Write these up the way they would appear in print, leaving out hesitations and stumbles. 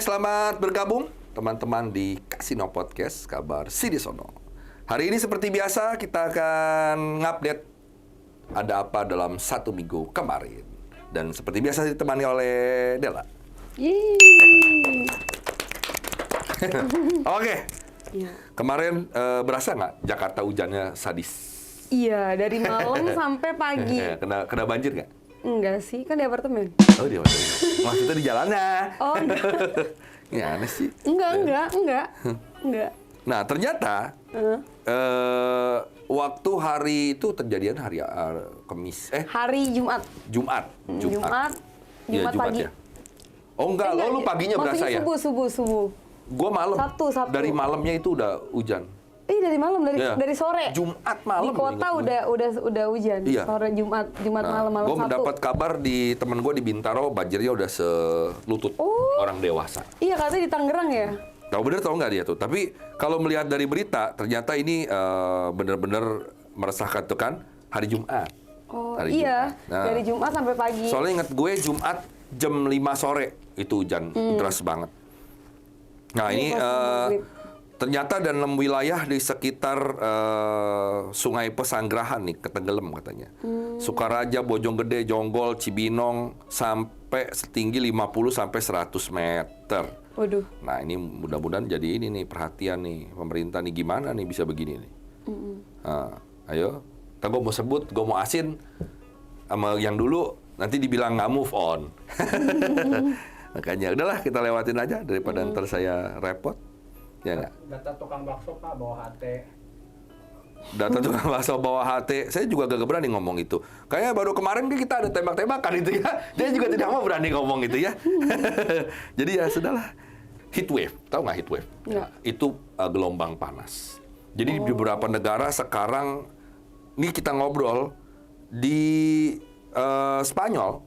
selamat bergabung teman-teman di Kasino Podcast Kabar Sidisono. Hari ini seperti biasa kita akan ngupdate ada apa dalam 1 minggu kemarin. Dan seperti biasa ditemani oleh Della. Oke. Kemarin berasa nggak Jakarta hujannya sadis? Iya, dari malam sampai pagi. Kena banjir nggak? Enggak sih, kan di apartemen. Oh, di apartemen. Maksudnya di jalannya. Oh, enggak. Ya, aneh sih. Enggak. Nah, ternyata waktu hari itu terjadian hari Kamis. Hari Jumat. Jumat Iya, pagi. Ya? Oh enggak, lu paginya berasa ya? Subuh. Gua malam. Sabtu. Dari malamnya itu udah hujan. Dari malam, dari sore. Jumat malam. Di kota udah hujan. Iya. Sore Jumat malam Gue Sabtu. mendapat kabar di temen gue di Bintaro, banjirnya udah selutut orang dewasa. Iya, katanya di Tangerang ya. Tahu bener tau nggak dia tuh? Tapi kalau melihat dari berita, ternyata ini benar-benar meresahkan tuh kan hari Jumat. Oh hari iya, Jumat. Nah, dari Jumat sampai pagi. Soalnya ingat gue Jumat jam 5 sore itu hujan, deras banget. Nah ini ternyata dalam wilayah di sekitar Sungai Pesanggerahan nih, ketenggelam katanya. Sukaraja, Bojonggede, Jonggol, Cibinong, sampai setinggi 50 sampai 100 meter. Waduh. Nah ini mudah-mudahan jadi ini nih perhatian nih pemerintah nih, gimana nih bisa begini nih. Ayo, gue mau sebut, gue mau asin sama yang dulu, nanti dibilang nggak move on. Makanya udahlah kita lewatin aja daripada ntar saya repot. Ya nggak? Data tukang bakso Pak bawa HT. Data tukang bakso bawa HT, saya juga gak berani ngomong itu. Kayaknya baru kemarin kita ada tembak-tembakan itu ya. Dia juga tidak mau berani ngomong itu ya. Jadi ya sudahlah. Heat wave, tahu nggak heat wave? Ya. Itu gelombang panas. Jadi di beberapa negara sekarang, ini kita ngobrol di Spanyol,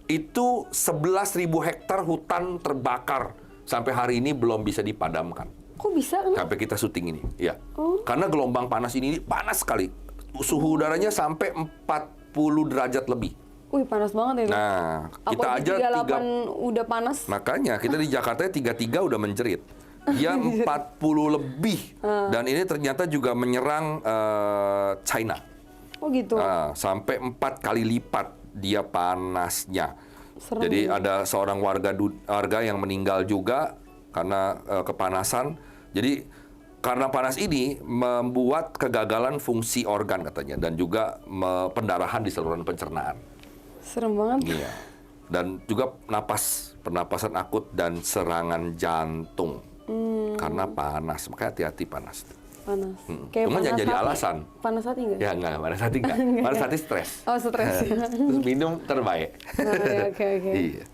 itu 11.000 hektar hutan terbakar sampai hari ini belum bisa dipadamkan. Kok bisa? Sampai kita syuting ini, ya. Karena gelombang panas ini panas sekali. Suhu udaranya sampai 40 derajat lebih. Wih, panas banget itu. Nah, kita aja 38 udah panas. Makanya kita di Jakarta 33 udah menjerit. Dia 40 lebih. Dan ini ternyata juga menyerang China. Oh gitu. Sampai 4 kali lipat dia panasnya. Serem. Jadi ada seorang warga yang meninggal juga karena kepanasan. Jadi karena panas ini membuat kegagalan fungsi organ katanya, dan juga pendarahan di saluran pencernaan. Serem banget. Iya. Dan juga pernapasan akut dan serangan jantung. Karena panas, makanya hati-hati panas. Panas. Cuma jangan jadi alasan. Panas hati nggak? Ya enggak, panas hati enggak. Panas hati stres. Oh, stres. Terus minum terbaik. Oke. Iya.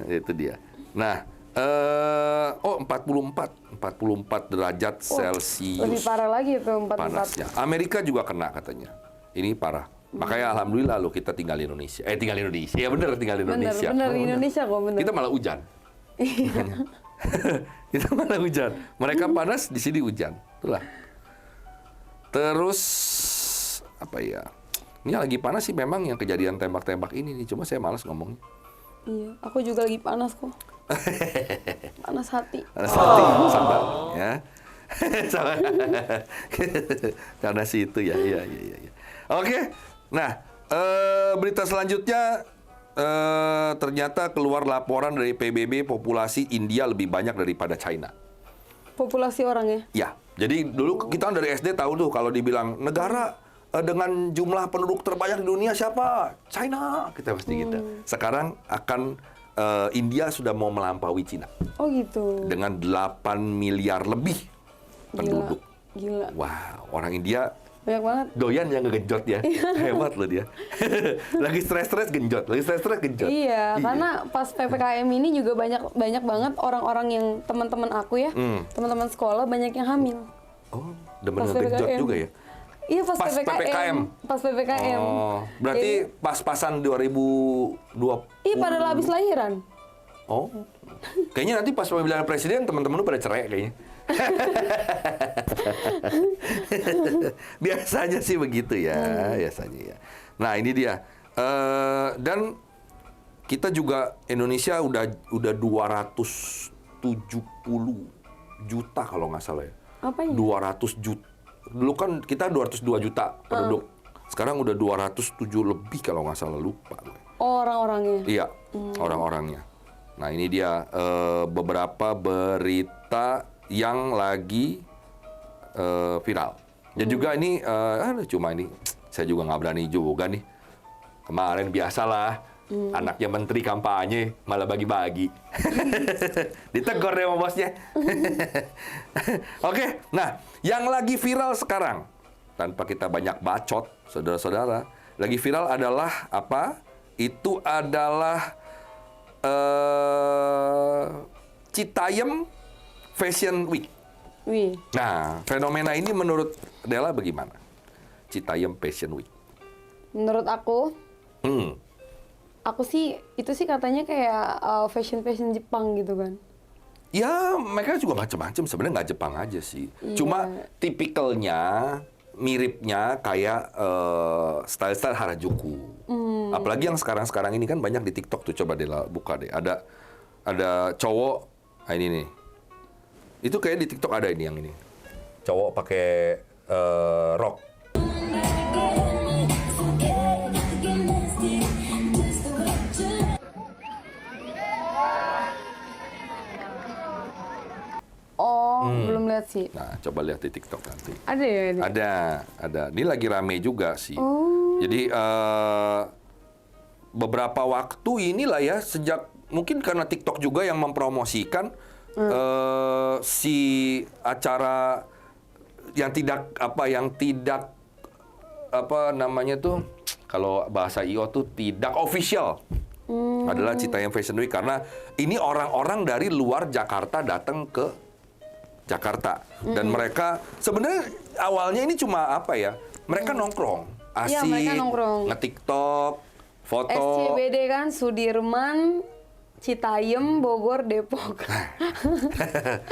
Itu dia. Nah, 44 derajat Celcius. Lebih parah lagi itu 44. Panasnya. Amerika juga kena katanya. Ini parah. Makanya alhamdulillah lo kita tinggal di Indonesia. Tinggal di Indonesia. Ya bener, tinggal di Indonesia. Bener di Indonesia kok, bener. Kita malah hujan. Iya. Kita malah hujan. Mereka panas, di sini hujan. Itulah. Terus apa ya? Ini lagi panas sih memang yang kejadian tembak-tembak ini nih. Cuma saya malas ngomongnya. Iya, aku juga lagi panas kok. Panas hati. Panas hati, sabar ya. Sabar. Karena si itu ya. Iya. Oke. Nah, berita selanjutnya ternyata keluar laporan dari PBB, populasi India lebih banyak daripada China. Populasi orangnya? Ya. Jadi dulu kita dari SD tahu tuh kalau dibilang negara dengan jumlah penduduk terbanyak di dunia siapa? China, kita pasti gitu. Sekarang akan India sudah mau melampaui Cina. Oh gitu. Dengan 8 miliar lebih penduduk. Gila. Wah, orang India banyak banget. doyan yang ngegenjot ya. Hebat loh dia. Lagi stres-stres genjot, Iya, karena pas PPKM ini juga banyak banget orang-orang yang teman-teman aku ya, teman-teman sekolah banyak yang hamil. Oh, demen ngegenjot juga ya? Iya, pas PPKM. Pas PPKM. Oh, berarti pas-pasan 2020. Iya, padahal habis lahiran. Oh. Kayaknya nanti pas pemilihan presiden teman-teman lu pada cerai kayaknya. Biasanya sih begitu ya, biasanya ya. Nah, ini dia. Dan kita juga Indonesia udah 200 juta kalau nggak salah ya. Apanya? 200 juta. Dulu kan kita 202 juta penduduk. Sekarang udah 207 lebih kalau nggak salah, lupa gue. Oh, orang-orangnya. Iya, orang-orangnya. Nah, ini dia beberapa berita yang lagi viral. Dan juga ini, cuma ini saya juga nggak berani juga nih. Kemarin biasalah, anaknya menteri kampanye malah bagi-bagi. Ditegur deh sama bosnya. Oke, nah yang lagi viral sekarang, tanpa kita banyak bacot, saudara-saudara, lagi viral adalah apa? Itu adalah Citayam Fashion Week. Wih. Nah, fenomena ini menurut Della bagaimana? Citayam Fashion Week. Menurut aku Hmm. sih itu sih katanya kayak fashion Jepang gitu kan. Ya, mereka juga macam-macam. Sebenarnya nggak Jepang aja sih. Iya. Cuma tipikalnya, miripnya kayak style-style Harajuku. Apalagi yang sekarang-sekarang ini kan banyak di TikTok tuh. Coba deh buka deh. Ada cowok, ini nih. Itu kayak di TikTok ada ini yang ini. Cowok pakai rok. Oh, belum lihat sih. Nah, coba lihat di TikTok nanti. Ada ya ini? Ada. Ini lagi rame juga sih. Oh. Jadi beberapa waktu inilah ya, sejak mungkin karena TikTok juga yang mempromosikan si acara yang tidak namanya tuh, kalau bahasa IO tuh tidak official. Adalah Citayam Fashion Week, karena ini orang-orang dari luar Jakarta datang ke Jakarta. Dan mereka sebenarnya awalnya ini cuma apa ya? Mereka nongkrong, Iya, asik, mereka nongkrong. nge-TikTok, foto. SCBD kan, Sudirman, Citayam, Bogor, Depok.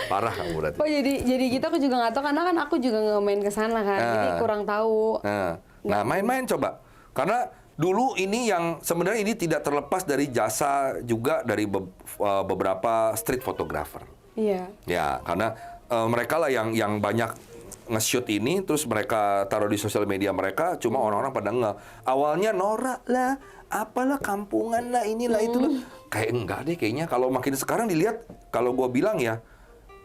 Parah kamu berarti. Oh, jadi kita aku juga nggak tahu, karena kan aku juga nggak main ke sana kan, jadi kurang tahu. Nah, main-main coba. Karena dulu ini yang sebenarnya ini tidak terlepas dari jasa juga dari beberapa street photographer. Iya. Ya, karena mereka lah yang banyak nge-shoot ini, terus mereka taruh di sosial media mereka, cuma orang-orang pada awalnya norak lah, apalah kampungan lah, inilah itulah. Kayak enggak deh kayaknya, kalau makin sekarang dilihat, kalau gue bilang ya,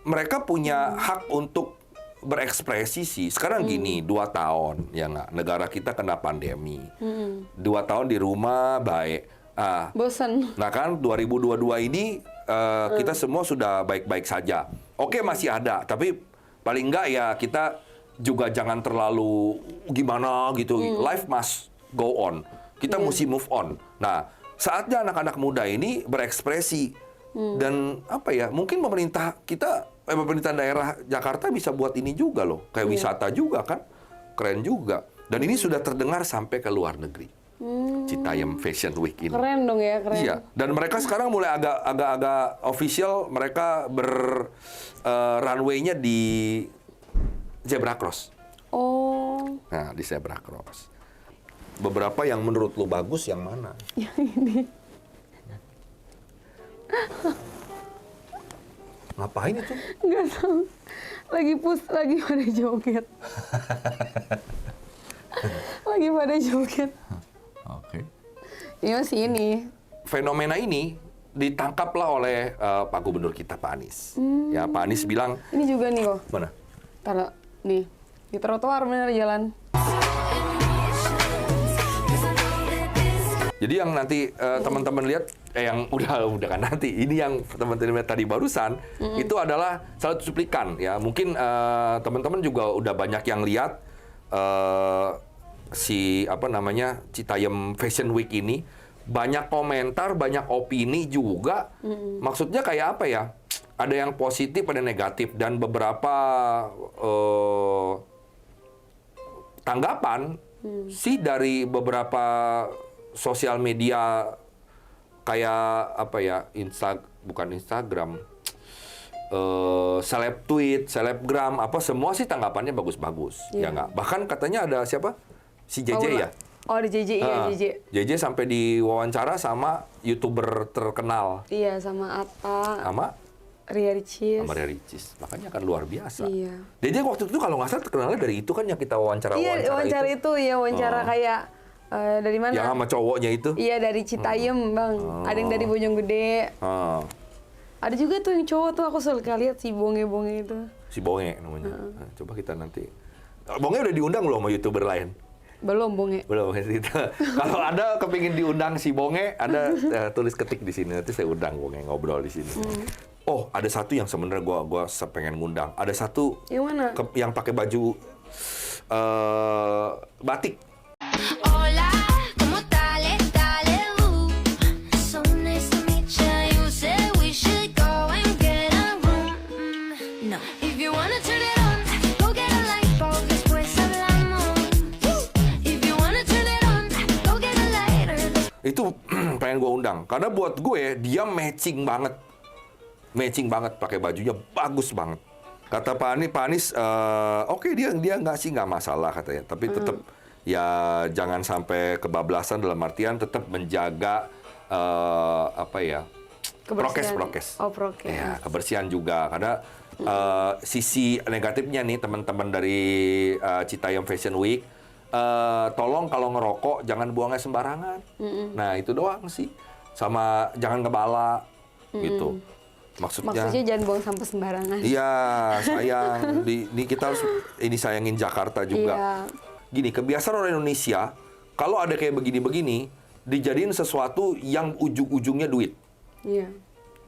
mereka punya hak untuk berekspresi sih. Sekarang gini, 2 tahun, ya nggak? Negara kita kena pandemi. 2 tahun di rumah, baik. Bosan. Nah kan 2022 ini kita semua sudah baik-baik saja. Oke, masih ada, tapi paling enggak ya kita juga jangan terlalu gimana gitu. Life must go on. Kita mesti move on. Nah, saatnya anak-anak muda ini berekspresi. Dan apa ya, mungkin pemerintah daerah Jakarta bisa buat ini juga loh. Kayak wisata juga kan. Keren juga. Dan ini sudah terdengar sampai ke luar negeri. Citayam Fashion Week ini. Keren dong ya, keren. Iya, dan mereka sekarang mulai agak official, mereka runway-nya di Zebra Cross. Oh. Nah, di Zebra Cross. Beberapa yang menurut lu bagus yang mana? Yang ini. Ngapain itu? Nggak tahu. Lagi pada joget. Lagi pada joget. Oke. Iya sih ini. Fenomena ini ditangkaplah oleh Pak Gubernur kita, Pak Anies. Ya, Pak Anies bilang, Ini juga nih kok. mana? Taruh nih di trotoar bener jalan. Jadi yang nanti teman-teman lihat, yang udah kan nanti, ini yang teman-teman lihat tadi barusan, itu adalah salah satu cuplikan ya. Mungkin teman-teman juga udah banyak yang lihat Citayam Fashion Week ini, banyak komentar, banyak opini juga. Maksudnya kayak apa ya? Ada yang positif, ada yang negatif, dan beberapa tanggapan sih dari beberapa sosial media kayak apa ya, bukan Instagram, seleb tweet, selebgram, apa semua sih tanggapannya bagus-bagus, ya nggak? Bahkan katanya ada siapa? Si JJ ya? Oh, di JJ, iya JJ. JJ sampai diwawancara sama YouTuber terkenal. Iya, sama Atta. Sama Ria Ricis. Sama Ria Ricis. Makanya kan luar biasa. Iya. Dia waktu itu kalau nggak salah terkenalnya dari itu kan yang kita wawancara Iya, wawancara itu ya wawancara kayak dari mana? Yang sama cowoknya itu. Iya, dari Citayam, Bang. Ada yang dari Bojonggede. Ada juga tuh yang cowok tuh aku suka lihat si Bonge-bonge itu. Si Bonge namanya. Nah, coba kita nanti. Bonge udah diundang belum sama YouTuber lain? Belum, Bonge. Belum kita. Kalau ada kepingin diundang si Bonge, ada tulis ketik di sini nanti saya undang Bonge ngobrol di sini. Oh, ada satu yang sebenarnya gua pengen ngundang. Ada satu Yang mana? yang pakai baju batik. Hola, ¿cómo tal? Dale, so nice to meet ya. You said we should go and get a room. No. If you wanna turn it on, go get a light bulb, después hablamos. If you wanna turn it on, go get a lighter. Itu pengen gue undang karena buat gue dia matching banget pakai bajunya bagus banget. Kata Pak Anies oke, dia nggak masalah katanya, tapi tetap ya jangan sampai kebablasan dalam artian tetap menjaga prokes. Oh, prokes. Ya, kebersihan juga karena sisi negatifnya nih teman-teman dari Citayam Fashion Week, tolong kalau ngerokok jangan buangnya sembarangan. Nah, itu doang sih. Sama jangan ngebala gitu. Maksudnya jangan buang sampah sembarangan. iya, sayang. Di kita harus sayangin Jakarta juga. Iya. Gini, kebiasaan orang Indonesia kalau ada kayak begini-begini dijadiin sesuatu yang ujung-ujungnya duit. Iya.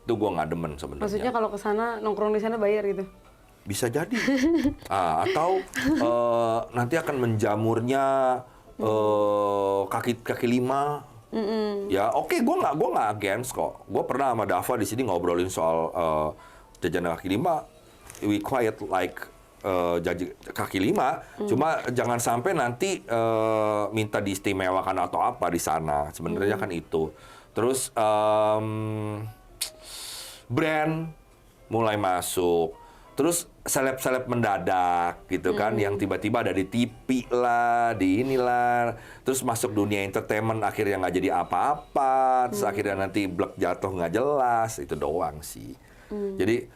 Itu gua nggak demen sebenarnya. Maksudnya kalau ke sana nongkrong di sana bayar gitu. Bisa jadi. Atau nanti akan menjamurnya kaki lima. Ya oke, gue nggak against kok. Gue pernah sama Dava di sini ngobrolin soal jajanan kaki lima. We quiet like kaki lima. Cuma jangan sampai nanti minta diistimewakan atau apa di sana. Sebenarnya kan itu. Terus brand mulai masuk. Terus seleb-seleb mendadak gitu kan, yang tiba-tiba ada di TV lah, di inilah, terus masuk dunia entertainment akhirnya nggak jadi apa-apa, terus akhirnya nanti blek jatuh nggak jelas, itu doang sih. Jadi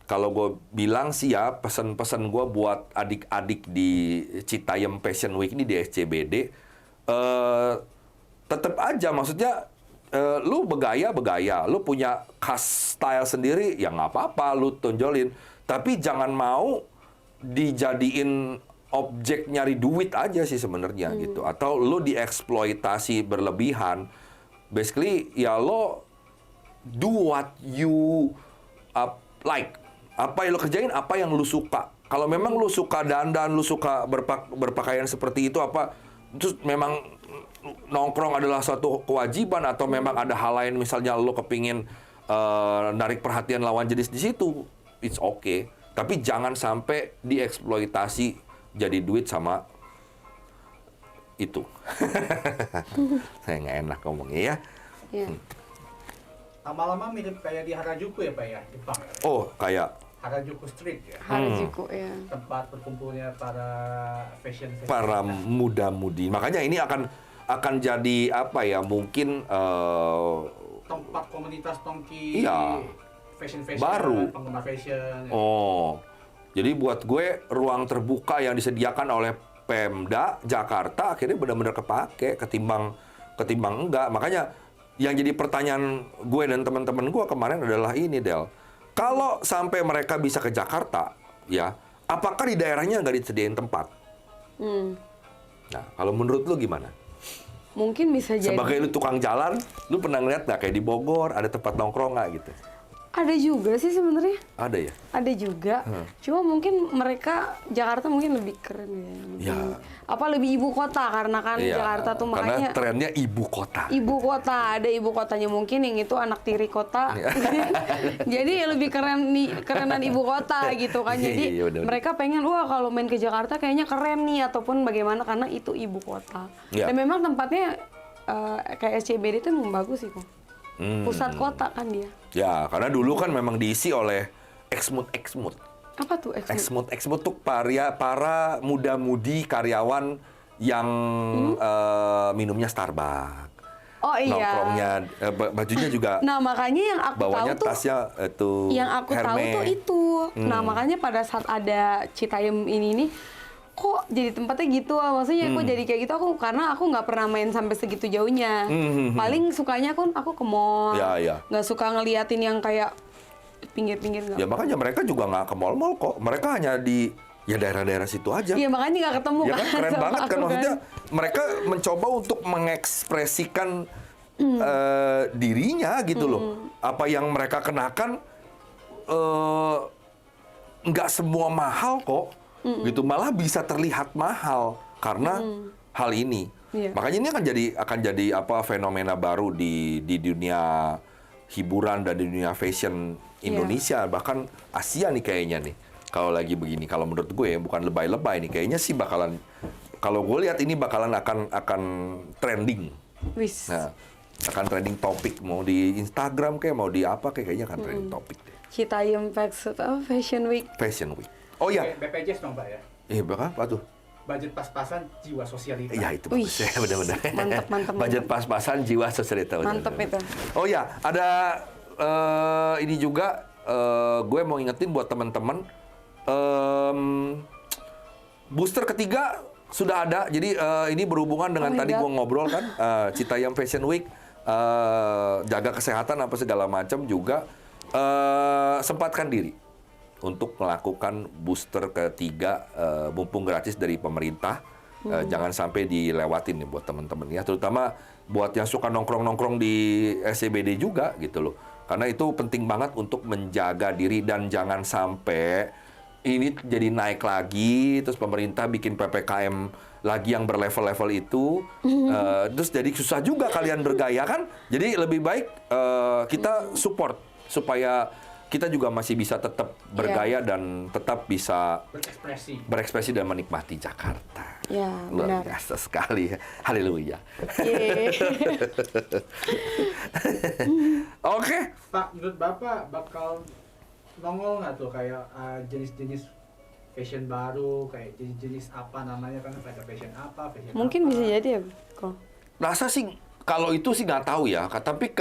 kalau gue bilang sih ya, pesan-pesan gue buat adik-adik di Citayam Fashion Week ini di SCBD, tetap aja maksudnya. Lu bergaya, lu punya khas style sendiri, ya nggak apa-apa, lu tonjolin. Tapi jangan mau dijadiin objek nyari duit aja sih sebenarnya gitu. Atau lu dieksploitasi berlebihan. Basically, ya lo do what you like. Apa yang lo kerjain, apa yang lu suka. Kalau memang lu suka dandan, lu suka berpakaian seperti itu, terus memang nongkrong adalah suatu kewajiban atau memang ada hal lain, misalnya lo kepingin narik perhatian lawan jenis di situ, it's okay. Tapi jangan sampai dieksploitasi jadi duit sama itu. Saya nggak enak ngomongnya ya. Iya. Lama-lama mirip kayak di Harajuku ya Pak ya, Jepang ya? Oh, kayak Harajuku Street ya? Harajuku ya. Tempat berkumpulnya para fashion para muda-mudi. Makanya ini akan jadi apa ya, mungkin tempat komunitas tongki iya, fashion baru. penggemar fashion ya. Oh, jadi buat gue ruang terbuka yang disediakan oleh Pemda Jakarta akhirnya benar-benar kepake ketimbang enggak. Makanya yang jadi pertanyaan gue dan teman-teman gue kemarin adalah ini, Del. Kalau sampai mereka bisa ke Jakarta, ya, apakah di daerahnya nggak disediain tempat? Nah, kalau menurut lu gimana? Mungkin bisa jadi. Sebagai lu tukang jalan, lu pernah ngeliat nggak kayak di Bogor ada tempat nongkrong nggak gitu? Ada juga sih sebenarnya. Ada ya? Ada juga. Cuma mungkin mereka Jakarta mungkin lebih keren ya. Ya. Apa lebih ibu kota karena kan Iya, Jakarta tuh karena makanya trennya ibu kota. ibu kota, ada ibu kotanya, mungkin yang itu anak tiri kota. Jadi ya lebih kerenan ibu kota gitu kan. Jadi Iya, bener. mereka pengen, wah kalau main ke Jakarta kayaknya keren nih ataupun bagaimana karena itu ibu kota. Iya. Dan memang tempatnya kayak SCBD itu memang bagus sih kok. Pusat kota kan dia. Ya, karena dulu kan memang diisi oleh eksmut. Apa tuh Exmouth? Eksmut tuh para muda-mudi karyawan yang minumnya Starbucks. Oh iya. nongkrongnya, bajunya juga Nah makanya yang aku tahu bawahnya tuh, tasnya itu yang aku tahu Hermes. tuh itu. Nah makanya pada saat ada Citayam ini nih, kok jadi tempatnya gitu, maksudnya kok jadi kayak gitu, karena aku nggak pernah main sampai segitu jauhnya. Paling sukanya aku ke mall, Ya, ya. nggak suka ngeliatin yang kayak pinggir-pinggir nggak. Ya makanya mereka juga nggak ke mall-mall kok. Mereka hanya di ya daerah-daerah situ aja. Iya makanya nggak ketemu Ya kan. kan keren sama banget kan, aku maksudnya mereka mencoba untuk mengekspresikan dirinya gitu loh. Apa yang mereka kenakan nggak semua mahal kok, gitu, malah bisa terlihat mahal karena hal ini. Iya. Makanya ini akan jadi apa fenomena baru di dunia hiburan dan di dunia fashion Indonesia, bahkan Asia nih kayaknya nih. Kalau lagi begini, kalau menurut gue ya, bukan lebay-lebay nih, kayaknya sih bakalan, kalau gue lihat ini bakalan akan trending. Wis. Nah, akan trending topik, mau di Instagram kayak mau di apa kayaknya akan trending topik deh. Citayam Fashion Week. Fashion Week. Oh ya, BPJS dong Pak ya. apa tuh? Budget pas-pasan jiwa sosialita. Ya itu Wih, bagus ya, benar-benar. mantep. Budget pas-pasan jiwa sosialita. Mantep benar-benar. itu. Oh ya, ada ini juga gue mau ingetin buat teman-teman, booster ketiga sudah ada. Jadi ini berhubungan dengan Oh my tadi God. gue ngobrol kan, Citayam Fashion Week, jaga kesehatan apa segala macam juga, sempatkan diri untuk melakukan booster ketiga, mumpung gratis dari pemerintah. Jangan sampai dilewatin nih buat teman-teman ya, terutama buat yang suka nongkrong-nongkrong di SCBD juga gitu loh. Karena itu penting banget untuk menjaga diri dan jangan sampai ini jadi naik lagi, terus pemerintah bikin PPKM lagi yang berlevel-level itu, terus jadi susah juga kalian bergaya kan. Jadi lebih baik kita support supaya kita juga masih bisa tetap bergaya dan tetap bisa berekspresi dan menikmati Jakarta. Ya, Luar benar. biasa sekali. Haleluya. Yeay. Oke. Pak, menurut Bapak bakal nongol nggak tuh kayak jenis-jenis fashion baru, kayak jenis-jenis apa namanya kan, ada fashion apa, fashion Mungkin apa. bisa jadi ya, kok. Rasa sih kalau itu sih nggak tahu ya. Tapi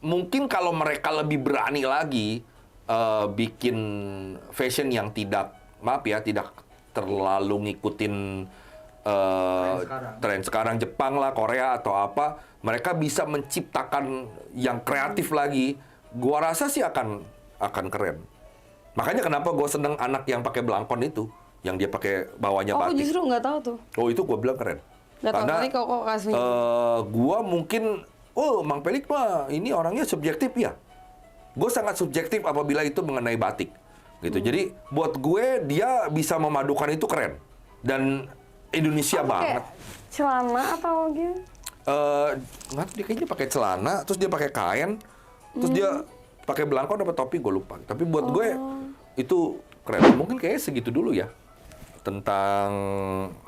mungkin kalau mereka lebih berani lagi bikin fashion yang tidak terlalu ngikutin tren sekarang Jepang lah, Korea atau apa, mereka bisa menciptakan yang kreatif lagi. Gua rasa sih akan keren. Makanya kenapa gue seneng anak yang pakai belangkon itu, yang dia pakai bawahnya Oh, aku batik. justru nggak tahu tuh. Oh itu gue bilang keren. Nggak tahu, Karena tadi kok kasih. gue mungkin, Mang Pelik mah ini orangnya subjektif ya. Gue sangat subjektif apabila itu mengenai batik, gitu. Jadi buat gue dia bisa memadukan itu keren dan Indonesia banget. Kayak celana atau gitu? Nggak tahu dia kayaknya pakai celana, terus dia pakai kain, terus dia pakai belangkon apa topi gue lupa. Tapi buat gue itu keren. Mungkin kayaknya segitu dulu ya tentang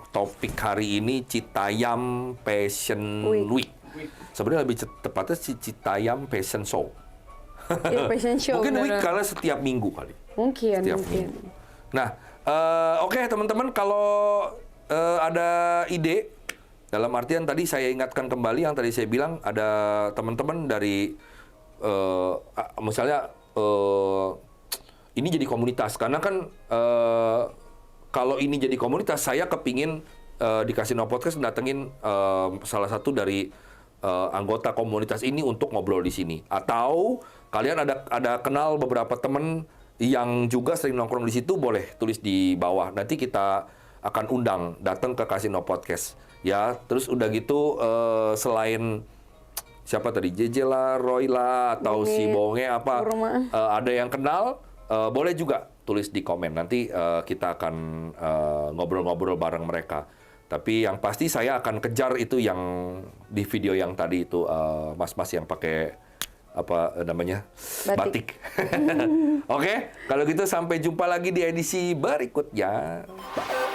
topik hari ini, Citayam Fashion Week. Sebenarnya lebih tepatnya Citayam Fashion Show. Ya, fashion show. Mungkin week beneran. karena setiap minggu kali. Mungkin. Setiap minggu. Nah, oke teman-teman, kalau ada ide, dalam artian tadi saya ingatkan kembali yang tadi saya bilang, ada teman-teman dari misalnya ini jadi komunitas, karena kan kalau ini jadi komunitas, saya kepingin di Casino Podcast datengin salah satu dari anggota komunitas ini untuk ngobrol di sini. Atau kalian ada kenal beberapa teman yang juga sering nongkrong di situ, boleh tulis di bawah. Nanti kita akan undang datang ke Casino Podcast. Ya, terus udah gitu selain siapa tadi, JJ lah, Roy lah, atau si Bonge apa, ada yang kenal, boleh juga tulis di komen. Nanti kita akan ngobrol-ngobrol bareng mereka. Tapi yang pasti saya akan kejar itu yang di video yang tadi itu, mas-mas yang pakai apa namanya, batik. Oke, kalau gitu sampai jumpa lagi di edisi berikutnya. Bye.